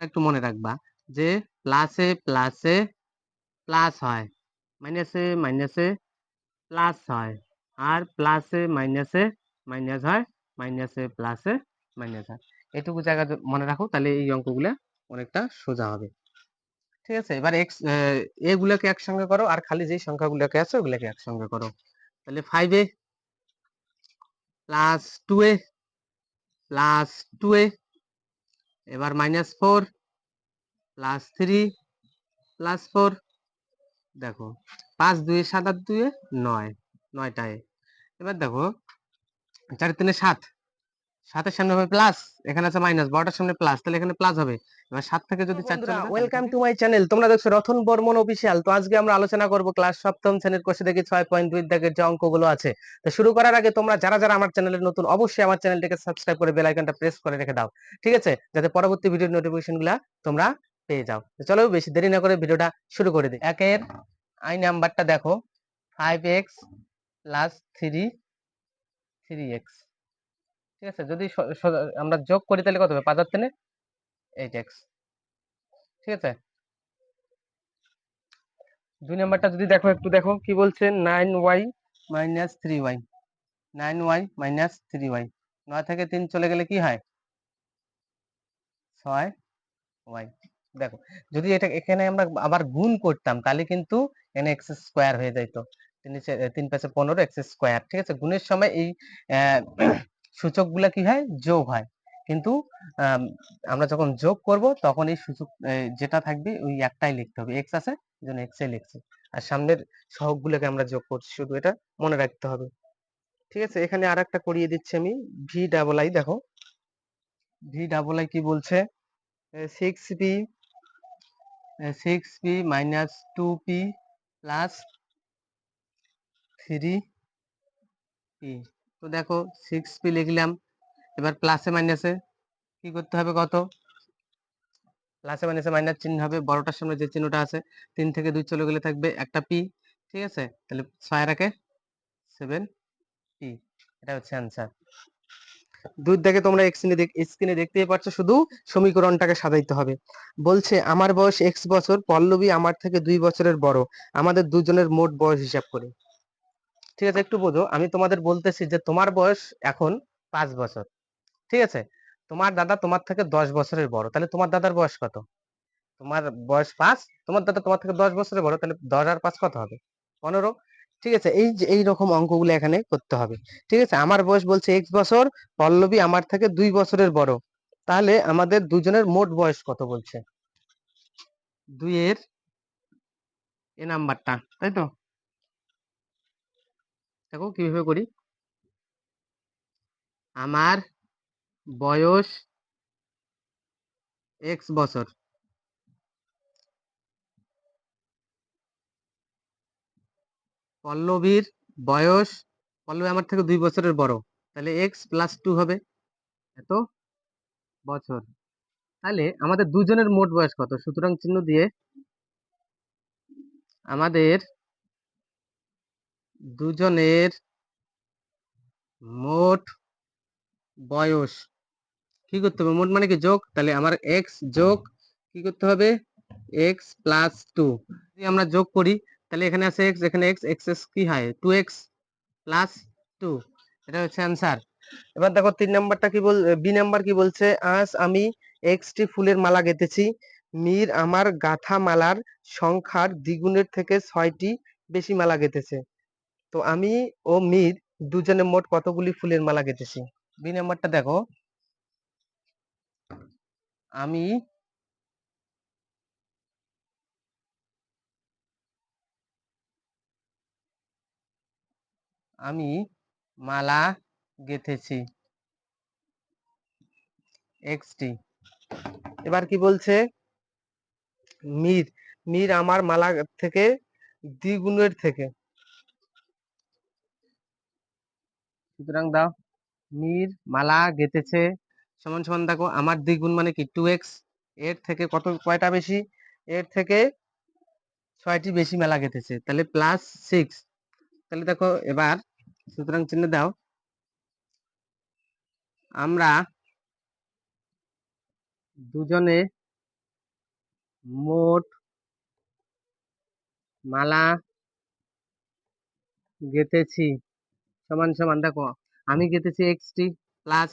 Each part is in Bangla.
একটু মনে রাখবা যে প্লাসে প্লাসে প্লাস হয়, মাইনাসে মাইনাসে প্লাস হয়, আর প্লাসে মাইনাসে মাইনাস হয়, মাইনাসে প্লাসে মাইনাস হয়। এটুকু জায়গা মনে রাখো, তাহলে এই অঙ্কগুলো অনেকটা সোজা হবে। ঠিক আছে, এবার এক্স এগুলোকে একসঙ্গে করো, আর খালি যে সংখ্যাগুলোকে আছে ওগুলোকে একসঙ্গে করো। তাহলে 5a plus 2a plus 2a, এবার -4 প্লাস 3 প্লাস 4। দেখো 5 2 7 আর 2 9, 9টায়। এবার দেখো 4 3 7, 7-এর সামনে হবে প্লাস, এখানে আছে মাইনাস, 12টার সামনে প্লাস, তাহলে এখানে প্লাস হবে। এবার 7 থেকে যদি 4 চলে যায়, ওয়েলকাম টু মাই চ্যানেল। তোমরা দেখছো রতন বর্মন অফিসিয়াল। তো আজকে আমরা আলোচনা করব ক্লাস সপ্তম শ্রেণীর কোষে দেখি 6.2 দাগের যে অঙ্কগুলো আছে। তো শুরু করার আগে তোমরা যারা যারা আমার চ্যানেলে নতুন, অবশ্যই আমার চ্যানেলটিকে সাবস্ক্রাইব করে বেল আইকনটা প্রেস করে রেখে দাও, ঠিক আছে, যাতে পরবর্তী ভিডিওর নোটিফিকেশনগুলো তোমরা পেয়ে যাও। তো চলো বেশি দেরি না করে ভিডিওটা শুরু করে দিই। একের আই নাম্বারটা দেখো 5x প্লাস 3x, ঠিক আছে। যদি আমরা যোগ করি তাহলে কত হবে? 5 আর 3 8x, ঠিক আছে। 2 নাম্বারটা যদি দেখো, একটু দেখো কি বলছে, 9y minus 3y, 9y minus 3y, 9 থেকে 3 চলে গেলে কি হয়? 6y। দেখো যদি এটা এখানে আমরা আবার গুণ করতাম তাহলে কিন্তু এখানে এক্স স্কোয়ার হয়ে যাইতো। 3 5 15 এক্স স্কোয়ার, ঠিক আছে। গুণের সময় এই সূচক গুলা কি হয়? যোগ হয়। কিন্তু আমরা যখন যোগ করব তখন এই সূচক যেটা থাকবে ওই একটাই লিখতে হবে, এক্স আছে এজন্য এক্সই লিখছি, আর সামনের সহগ গুলোকে আমরা যোগ করছি, শুধু এটা মনে রাখতে হবে, ঠিক আছে। এখানে আর একটা করিয়ে দিচ্ছি আমি, ভি ডাবল আই। দেখো ভি ডাবল আই কি বলছে, 6p minus 2p plus 3p। তো দেখো 6p লিখলাম, এবার প্লাসে মাইনাসে কি করতে হবে? কত? প্লাসে মাইনাসে মাইনাস চিহ্ন হবে, বড়টার সামনে যে চিহ্নটা আছে, 3 থেকে 2 চলে গেলে থাকবে একটা পি, ঠিক আছে। তাহলে 6 রাখে 7p, এটা হচ্ছে অ্যান্সার। দুই থেকে তোমরা স্ক্রিনে দেখতেই পাচ্ছ, শুধু সমীকরণটাকে সাজাইতে হবে। বলছে আমার বয়স x বছর, পল্লবী আমার থেকে 2 বছরের বড়, আমাদের দুজনের মোট বয়স হিসাব করি। ঠিক আছে, একটু বোঝো, আমি তোমাদের বলতেছি যে তোমার বয়স এখন 5 বছর, ঠিক আছে। তোমার দাদা তোমার থেকে 10 বছরের বড়, তাহলে তোমার দাদার বয়স কত? তোমার বয়স 5, তোমার দাদা তোমার থেকে 10 বছরের বড়, তাহলে 10 আর 5 কত হবে? 15, ঠিক আছে। এই যে এইরকম অঙ্কগুলো এখানে করতে হবে, ঠিক আছে। আমার বয়স বলছে x বছর, পল্লবী আমার থেকে 2 বছরের বড়, তাহলে আমাদের দুজনের মোট বয়স কত বলছে? 2 এর এ নাম্বারটা, তাই তো। দেখো কিভাবে করি। আমার বয়স x বছর, পল্লবীর বয়স, পল্লবী আমার থেকে 2 বছরের বড়, তাহলে x প্লাস 2 হবে এত বছর। তাহলে আমাদের দুজনের মোট বয়স কত? সুতরাং চিহ্ন দিয়ে আমাদের দুজনের মোট বয়স কি করতে হবে? মোট মানে কি? যোগ। তাহলে আমার x যোগ কি করতে হবে? x plus 2। যদি আমরা যোগ করি তাহলে এখানে আছে x, এখানে x, x কি হয়? 2x প্লাস 2, এটা হচ্ছে অ্যান্সার। এবার দেখো 3 নাম্বারটা কি বি নাম্বার কি বলছে, আজ আমি টি ফুলের মালা গেঁথেছি, মীর আমার গাঁথা মালার সংখ্যার দ্বিগুণের থেকে 6টি বেশি মালা গেঁথেছে। তো আমি ও মীর দুজনে মোট কতগুলি ফুলের মালা গেঁথেছি? বি নাম্বারটা দেখো, আমি আমি মালা গেঁথেছি টি। এবার কি বলছে, মীর মীর আমার মালা থেকে দ্বিগুণের থেকে, সুতরাং দাও মীর মালা গেঁথেছে সমান সমান, দেখো আমার দ্বিগুণ মানে কি 2x, এর থেকে কয়টা বেশি? এর থেকে 6টি বেশি মালা গেঁথেছে, তাহলে প্লাস 6। তাহলে দেখো এবার সুতরাং চিহ্ন দাও, আমরা দুজনে মোট মালা গেঁথেছি সমান সমান, দেখো আমি গেঁথেছি এক্সটি প্লাস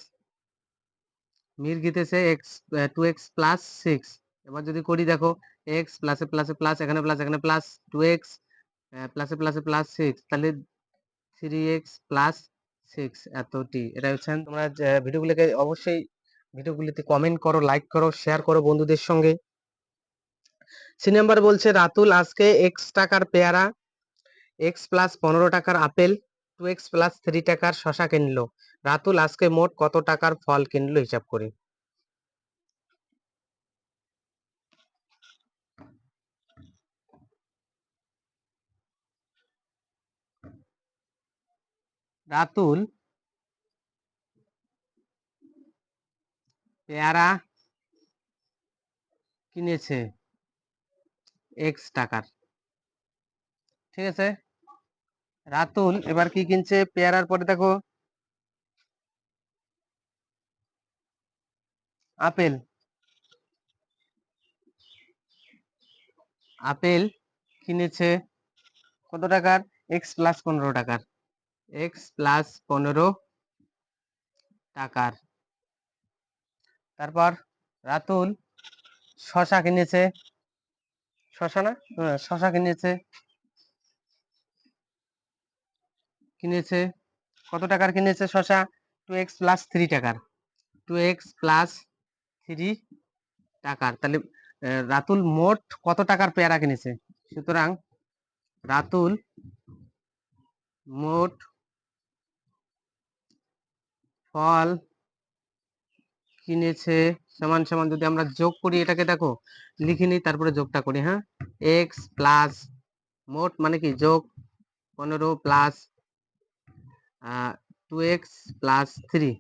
মির গেঁথেছে এক্স 2x প্লাস 6। এবার যদি করি দেখো এক্স প্লাসে প্লাসে প্লাস, এখানে প্লাস 2x প্লাসে প্লাসে প্লাস 6, তাহলে 3x প্লাস 6 এতটি। এটা হচ্ছে তোমরা ভিডিওগুলোকে অবশ্যই ভিডিওগুলিতে কমেন্ট করো, লাইক করো, শেয়ার করো বন্ধুদের সঙ্গে। সি নাম্বার বলছে রাতুল আজকে এক্স টাকার পেয়ারা, এক্স প্লাস 15 টাকার আপেল, 2x প্লাস 3 টাকার শশা কিনলো। রাতুল আজকে মোট কত টাকার ফল কিনলো হিসাব করি। রাতুল পেয়ারা কিনেছে এক্স টাকার, ঠিক আছে। রাতুল এবার কি কিনছে, পেয়ারার পরে দেখো আপেল, আপেল কিনেছে কত টাকার, এক্স প্লাস 15 টাকার, এক্স প্লাস 15 টাকার। তারপর রাতুল শশা কিনেছে, শশা না, শশা কিনেছে, কিনেছে কত টাকার কিনেছে শশা, 2x প্লাস 3 টাকার, 2x প্লাস 3 টাকার। তাহলে রাতুল মোট কত টাকার পেয়ারা কিনেছে। সুতরাং রাতুল মোট ফল কিনেছে সমান সমান, যদি আমরা যোগ করি এটাকে দেখো লিখে নিই তারপরে যোগটা করি, হ্যাঁ। এক্স প্লাস মোট মানে কি যোগ 15 প্লাস 2x প্লাস 3,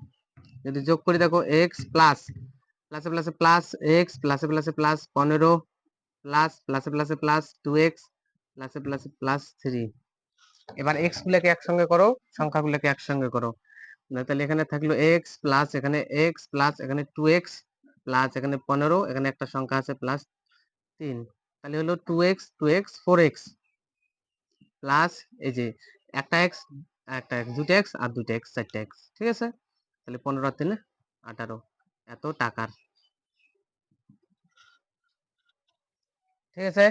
যদি যোগ করি দেখো এক্স প্লাস প্লাসে প্লাসে প্লাস এক্স প্লাসে প্লাসে প্লাস 15 প্লাস প্লাসে প্লাসে প্লাস 2x প্লাসে প্লাসে প্লাস 3। এবার এক্স গুলোকে একসঙ্গে করো, সংখ্যাগুলোকে একসঙ্গে করো। তাহলে এখানে থাকলো এক্স প্লাস এখানে এক্স প্লাস এখানে 2x প্লাস এখানে 15, এখানে একটা সংখ্যা আছে প্লাস 3, তাহলে হলো 2x 4x প্লাস এই যে একটা এক্স একটা এক্স, দুটো এক্স আর দুটো এক্স, চারটে এক্স, ঠিক আছে। তাহলে 15 আর 3 18 এত টাকার, ঠিক আছে।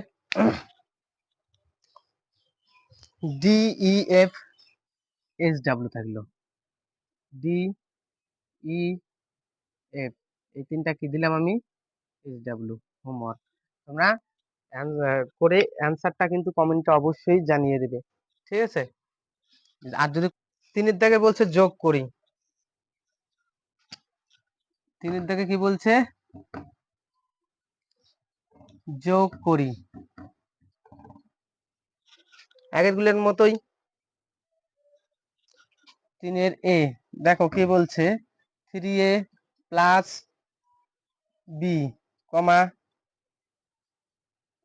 D E F S W থাকলো, ডি ই এফ, এই তিনটা কি দিলাম আমি, এস ডাব্লিউ হোমওয়ার্ক। তোমরা করে অ্যান্সারটা কিন্তু কমেন্টে অবশ্যই জানিয়ে দেবে, ঠিক আছে। আর যদি তিনের দাগে বলছে যোগ করি, তিনের দাগে কি বলছে, যোগ করি আগের গুলোর মতোই। তিনের এ দেখো কি বলছে, 3a প্লাস বি কমা,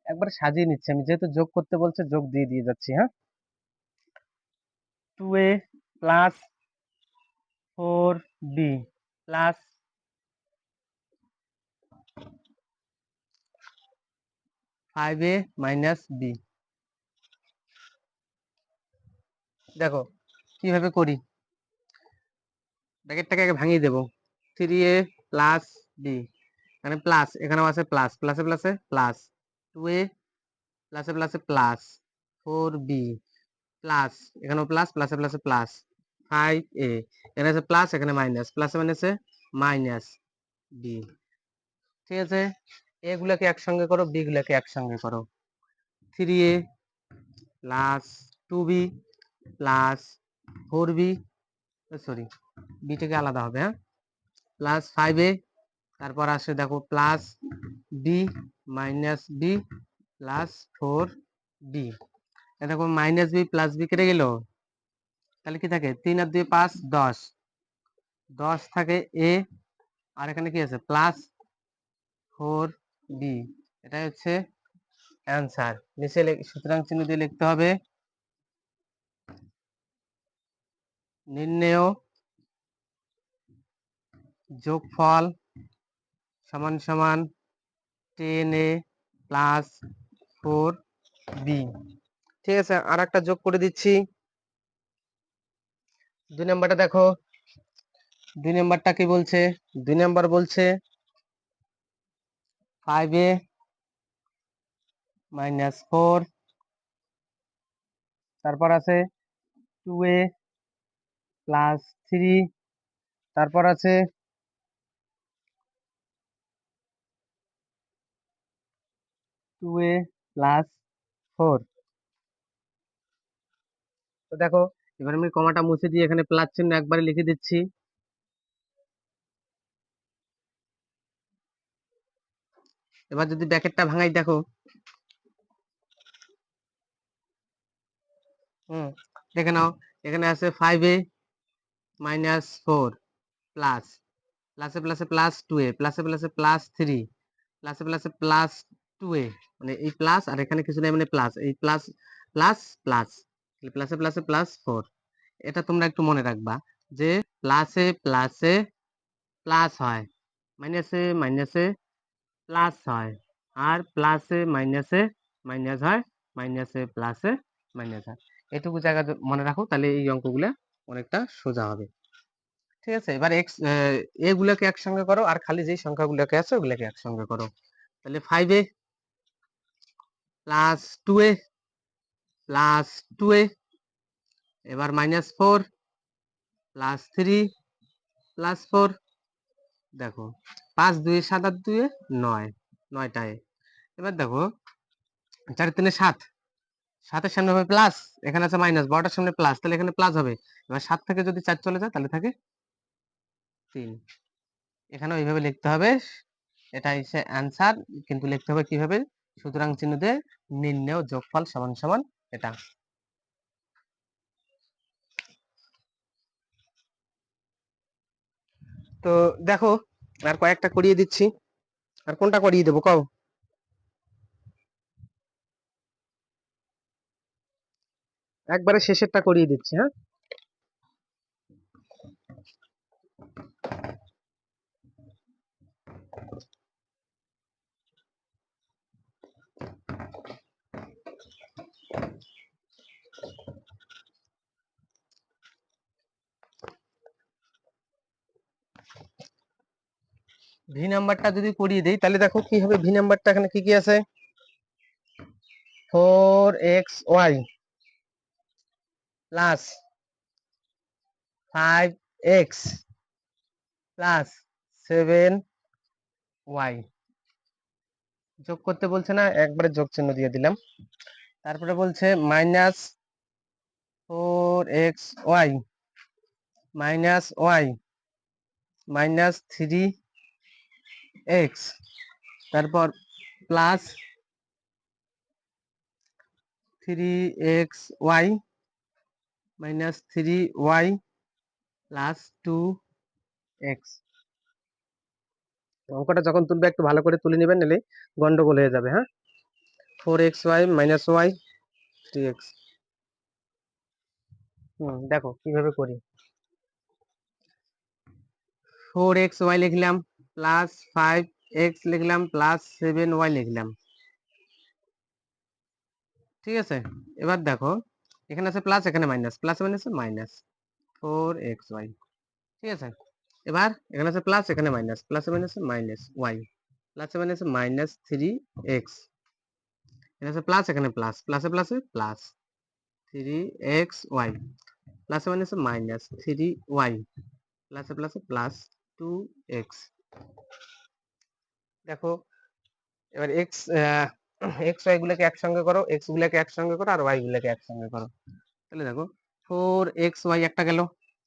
একবার সাজিয়ে নিচ্ছি আমি, যেহেতু যোগ করতে বলছে যোগ দিয়ে দিয়ে যাচ্ছি, হ্যাঁ। 2a plus 4b plus 5a minus B. দেখো কিভাবে করি, ব্র্যাকেটটাকে আগে ভাঙিয়ে দেবো। 3a প্লাস বি, এখানে প্লাস এখানেও আছে প্লাস, প্লাসে প্লাসে প্লাস 2a প্লাসে প্লাসে প্লাস 4b প্লাস এখানেও প্লাস, প্লাসে প্লাসে প্লাস 5a, এখানে আছে প্লাস এখানে মাইনাস, প্লাসে মাইনাসে মাইনাস বি, ঠিক আছে। এ গুলাকে একসঙ্গে করো, বি গুলাকে একসঙ্গে করো। 3a plus 2b plus 4b, sorry বিটাকে আলাদা হবে, হ্যাঁ, প্লাস 5a, তারপর আসে দেখো plus B minus B plus 4b। দেখো মাইনাস বি প্লাস বি কেটে গেল, তাহলে কি থাকে 3 আর 2 5 10, 10 থাকে এ, আর এখানে কি আছে প্লাস 4b, এটা হচ্ছে অ্যান্সার। নিচে সুতরাং চিহ্ন দিয়ে লিখতে হবে নির্ণেয় যোগফল সমান সমান 10a প্লাস 4b। ঠিক আছে, আর একটা যোগ করে দিচ্ছি। 2 নাম্বারটা দেখো, 2 নাম্বারটা কি বলছে? 2 নাম্বার বলছে 5a মাইনাস 4, তারপর আছে 2a প্লাস 3, তারপর আছে 2a প্লাস 4। তো দেখো, এবার আমি কমাটা মুছে দিয়ে এখানে প্লাস চিহ্ন একবারে লিখে দিচ্ছি। এবার যদি ব্র্যাকেটটা ভাঙাই দেখো, দেখে নাও, এখানে আছে 5a মাইনাস 4 প্লাস প্লাসে প্লাসে প্লাস 2a প্লাসে প্লাসে প্লাস 3 প্লাসে প্লাসে প্লাস 2a, মানে এই প্লাস আর এখানে কিছু নেই, মানে প্লাস, এই প্লাস প্লাস প্লাস, প্লাসে প্লাসে প্লাস 4। এটা তোমরা একটু মনে রাখবা যে প্লাসে প্লাসে প্লাস হয়, মাইনাসে মাইনাসে প্লাস হয়, আর প্লাসে মাইনাসে মাইনাস হয়, মাইনাসে প্লাসে মাইনাস হয়। এটুকু জায়গা মনে রাখো, তাহলে এই অঙ্কগুলা অনেকটা সোজা হবে। ঠিক আছে, এবার এক্স এগুলোকে একসঙ্গে করো, আর খালি যেই সংখ্যাগুলোকে আছে ওগুলোকে একসঙ্গে করো। তাহলে 5a plus 2a plus 2a, এবার মাইনাস 4 প্লাস 3 প্লাস 4। দেখো 5 2 7 আর 2 9, 9টায়। এবার দেখো 4 3 7, 7-এর সামনে হবে প্লাস, এখানে আছে মাইনাস, 12টার সামনে প্লাস, তাহলে এখানে প্লাস হবে। এবার 7 থেকে যদি 4 চলে যায় তাহলে থাকে 3। এখানে ওইভাবে লিখতে হবে, এটা হচ্ছে অ্যান্সার, কিন্তু লিখতে হবে কিভাবে? সুতরাং চিহ্ন দিয়ে নির্ণেয় যোগফল সমান সমান এটা। তো দেখো, আর কয়েকটা করিয়ে দিচ্ছি। আর কোনটা করিয়ে দেবো কও? একবারে শেষেরটা করিয়ে দিচ্ছি, হ্যাঁ। ভি নাম্বারটা যদি করিয়ে দেই তাহলে দেখো কি হবে। ভি নাম্বারটা এখানে কি কি আছে? 4xy plus 5x plus 7y। যোগ করতে বলছে না, একবারে যোগ চিহ্ন দিয়ে দিলাম। তারপরে বলছে minus 4xy minus y minus 3x, তারপর plus 3xy minus 3y plus 2x। অঙ্কটা যখন তুলবে একটু ভালো করে তুলে নেবেন, নাহলে গন্ডগোল হয়ে যাবে, হ্যাঁ। 4xy minus y 3x। দেখো কিভাবে করি। 4xy লিখলাম প্লাস 5x লিখলাম প্লাস 7y লিখলাম। ঠিক আছে, এবার দেখো এখানে আছে প্লাস, এখানে minus, plus minus minus 4xy। ঠিক আছে, এবার এখানে আছে প্লাস, এখানে minus, plus minus minus y, plus minus minus 3x, এখানে আছে প্লাস, এখানে প্লাস, প্লাসে প্লাসে plus 3xy, plus minus minus 3y, প্লাসে প্লাসে প্লাস 2x। দেখো এবার এক্স ওয়াই গুলোকে একসঙ্গে করো, এক্স গুলোকে একসঙ্গে করো, আর ওয়াই গুলোকে একসঙ্গে করো। তাহলে দেখো 4xy একটা গেল,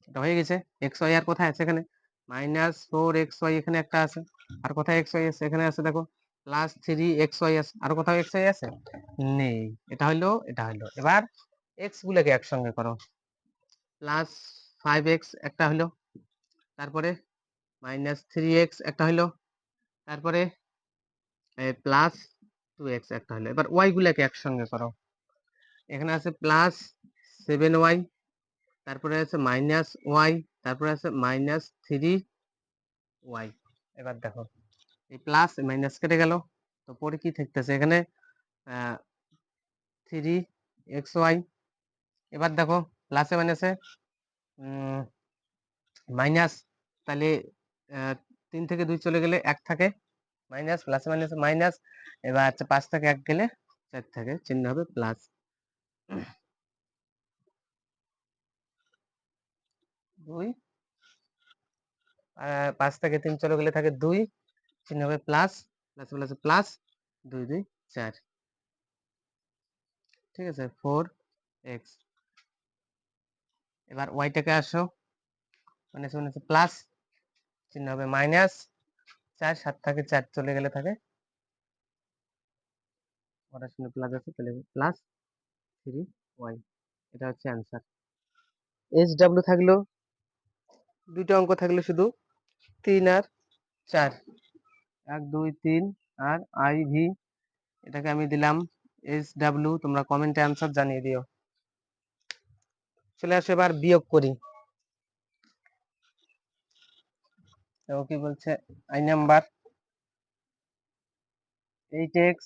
এটা হয়ে গেছে। এক্স ওয়াই আর কোথায় আছে? এখানে মাইনাস 4xy এখানে একটা আছে, আর কোথায় এক্স ওয়াই আছে? এখানে আছে দেখো প্লাস 3xy আছে, আর কোথাও এক্স ওয়াই আছে? নেই। এটা হলো, এটা হলো। এবার এক্স গুলোকে একসঙ্গে করো, প্লাস 5x একটা হলো, তারপরে মাইনাস 3x একটা হলো, তারপরে প্লাস 2x একটা হলো। এবার ওয়াই গুলাকে একসঙ্গে করো, এখানে আছে প্লাস 7y, তারপরে আছে মাইনাস ওয়াই, তারপরে আছে মাইনাস 3y। এবার দেখো এই প্লাস মাইনাস কেটে গেল, তো পরে কি থাকতেছে এখানে 3xy। এবার দেখো প্লাসে মাইনাসে মাইনাস, তাহলে 3 থেকে 2 চলে গেলে 1 থাকে, মাইনাস প্লাসে মাইনাসে মাইনাস। এবার 5 থেকে 1 গেলে 4 থাকে, চিহ্ন হবে প্লাস। 2 5 থেকে 3 চলে গেলে থাকে 2, চিহ্ন হবে প্লাস, প্লাস প্লাস প্লাস, 2 2 4। ঠিক আছে, 4x। এবার ওয়াইটাকে আসো, মাইনাস মাইনাস প্লাস, চিহ্ন হবে মাইনাস 4, 7 থেকে 4 চলে গেলে থাকে, ওটার সঙ্গে প্লাস আছে, তাহলে প্লাস 3y। এটা হচ্ছে অ্যান্সার। এইচ ডাব্লিউ থাকলো, দুইটা অঙ্ক থাকলো শুধু 3 আর 4, 1 2 3 আর আই ভি। এটাকে আমি দিলাম এইচ ডাব্লিউ, তোমরা কমেন্টে অ্যান্সার জানিয়ে দিও। চলে আসো এবার বিয়োগ করি। তো কি বলছে, I number 8x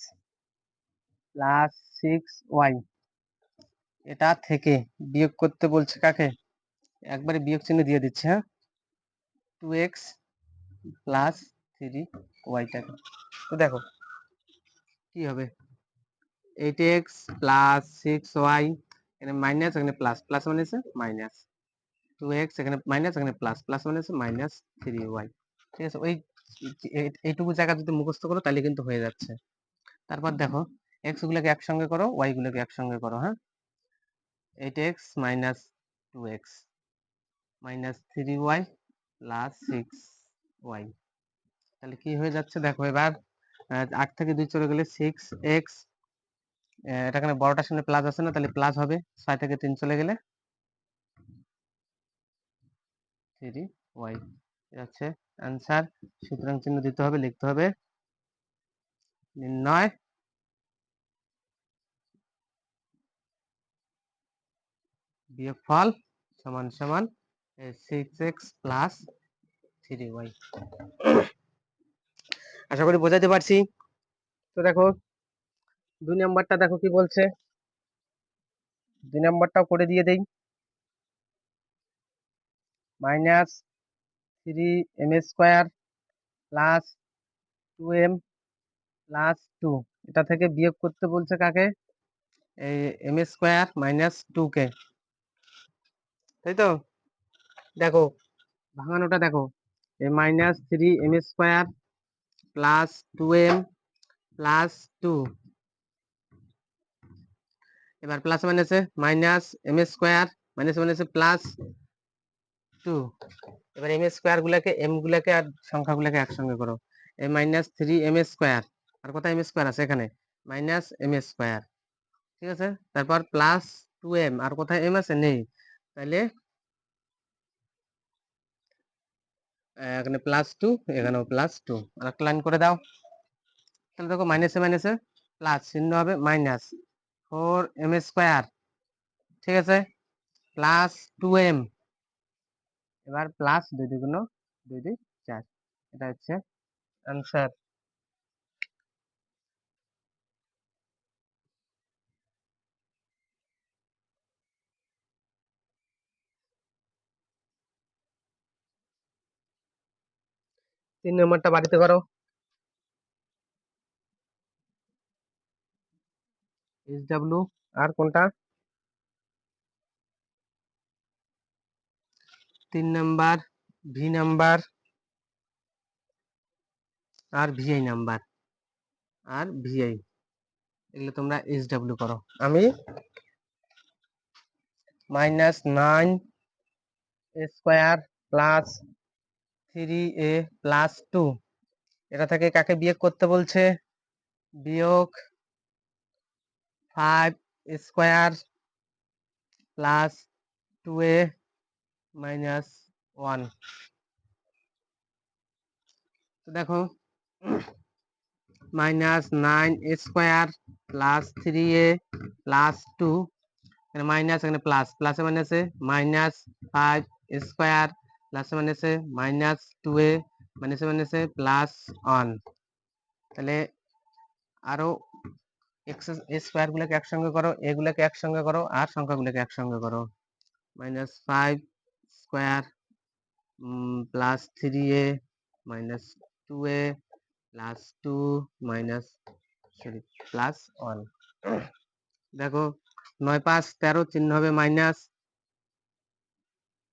plus 6y, এটা থেকে বিয়োগ করতে বলছে কাকে, একবারে বিয়োগ চিহ্ন দিয়ে দিচ্ছে। হ্যাঁ, 2x প্লাস 3y টাকে। তো দেখো কি হবে, 8x প্লাস 6y, এখানে মাইনাস এখানে প্লাস, প্লাস মানে মাইনাস, 2x এখানে মাইনাস এখানে প্লাস, প্লাস মানে মাইনাস 3y। ঠিক আছে, ওই এইটুকু জায়গা যদি মুখস্থ করো তাহলে কিন্তু হয়ে যাচ্ছে। তারপর দেখো x গুলোকে একসঙ্গে করো, y গুলোকে একসঙ্গে করো। হ্যাঁ, 8x minus 2x minus 3y plus 6y, তাহলে কি হয়ে যাচ্ছে দেখো এবার, 8 থেকে 2 চলে গেলে 6x, এটা এখানে বড়টার সামনে প্লাস আছে না, তাহলে প্লাস হবে। 6 থেকে 3 চলে গেলে 3y, এটা হচ্ছে অ্যান্সার। সুতরাং চিহ্ন দিতে হবে, লিখতে হবে নির্ণয় বিয়োগফল সমান সমান 6x প্লাস 3y। আশা করি বোঝাতে পারছি। তো দেখো 2 নাম্বারটা দেখো কি বলছে, 2 নাম্বারটাও করে দিয়ে দেই। Minus 3m² plus 2m plus 2, এটা থেকে বিয়োগ করতে বলছে কাকে, এই m² মাইনাস 2 কে, তাই তো। দেখো ভাঙানোটা দেখো, এই minus 3m² plus 2m plus 2, এবার প্লাস মাইনাসে মাইনাস m² মাইনাস মাইনাসে প্লাস 2। এবার m² গুলাকে m গুলাকে আর সংখ্যাগুলোকে একসঙ্গে করো, এই মাইনাস 3m², আর কোথায় m² আছে এখানে, মাইনাস m²। ঠিক আছে, তারপর প্লাস 2m, আর কোথায় m আছে, নেই, তাহলে এখানে প্লাস 2, এখানেও প্লাস 2, আর একটা লাইন করে দাও। তাহলে দেখো মাইনাসে মাইনাসে প্লাস, চিহ্ন হবে মাইনাস 4m²। ঠিক আছে, প্লাস 2m, এবার প্লাস 2 2 2 2 4, এটা হচ্ছে অ্যান্সার। 3 নম্বরটা বাড়িতে করো, এইচ ডাব্লিউ আর কোনটা, 3 নাম্বার ভি নাম্বার আর ভিআই নাম্বার আর ভিআই, এগুলো তোমরা এইচ ডাব্লিউ করো। আমি -9 স্কয়ার প্লাস 3a প্লাস 2, এটা থেকে কাকে বিয়োগ করতে বলছে, বিয়োগ 5 স্কয়ার প্লাস 2a মাইনাস 1। তো দেখো -9 স্কয়ার প্লাস 3a প্লাস 2, এখানে মাইনাস এখানে প্লাস, প্লাসে মাইনাসে মাইনাস 5 স্কয়ার, প্লাসে মাইনাসে মাইনাস 2a, মাইনাসে মাইনাসে প্লাস 1, তাহলে আরো এক্স স্কোয়ার গুলোকে একসঙ্গে করো, এগুলোকে একসঙ্গে করো, আর সংখ্যাগুলোকে একসঙ্গে করো। -5 স্কোয়ার +3a -2a +2 +1। দেখো 9 5 13 চিহ্ন হবে মাইনাস,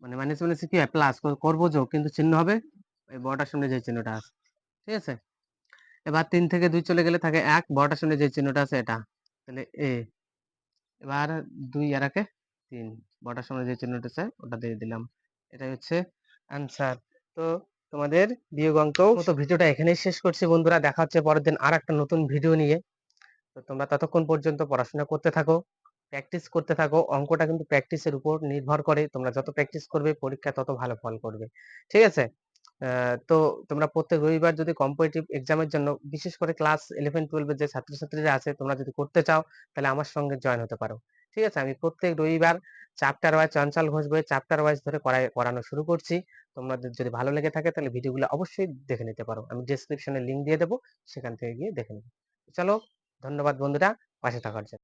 মানে মাইনাস মানে কি হয়, প্লাস করবো যোগ, কিন্তু চিহ্ন হবে এই বড়টার সামনে যে চিহ্নটা আছে। ঠিক আছে, এবার 3 থেকে 2 চলে গেলে থাকে 1, বড়টার সামনে যে চিহ্নটা আছে এটা, তাহলে এ। এবার 2 আর 1 3, বড়টার সামনে যে চিহ্নটা আছে ওটা দিয়ে দিলাম। এটাই হচ্ছে আনসার। তো তোমাদের বিয়োগ অঙ্ক মতো ভিডিওটা এখানেই শেষ করছি বন্ধুরা। দেখা হচ্ছে পরের দিন আর একটা নতুন ভিডিও নিয়ে। তো তোমরা ততক্ষণ পর্যন্ত পড়াশোনা করতে থাকো, প্র্যাকটিস করতে থাকো। অঙ্কটা কিন্তু প্র্যাকটিসের উপর নির্ভর করে, তোমরা যত প্র্যাকটিস করবে পরীক্ষা তত ভালো ফল করবে। ঠিক আছে, তো তোমরা প্রত্যেক রবিবার যদি কম্পিটিটিভ এক্সামের জন্য, বিশেষ করে ক্লাস 11 12 এর যে ছাত্রছাত্রীরা আছে, তোমরা যদি করতে চাও তাহলে আমার সঙ্গে জয়েন হতে পারো। ঠিক আছে, আমি প্রত্যেক রবিবার চ্যাপ্টার ওয়াইজ, চঞ্চল ঘোষ বইয়ের চ্যাপ্টার ওয়াইজ ধরে করানো শুরু করছি। তোমাদের যদি ভালো লেগে থাকে তাহলে ভিডিওগুলো অবশ্যই দেখে নিতে পারো, আমি ডেসক্রিপশনে লিংক দিয়ে দেবো, সেখান থেকে গিয়ে দেখে নেবে। চলো, ধন্যবাদ বন্ধুরা পাশে থাকার জন্য।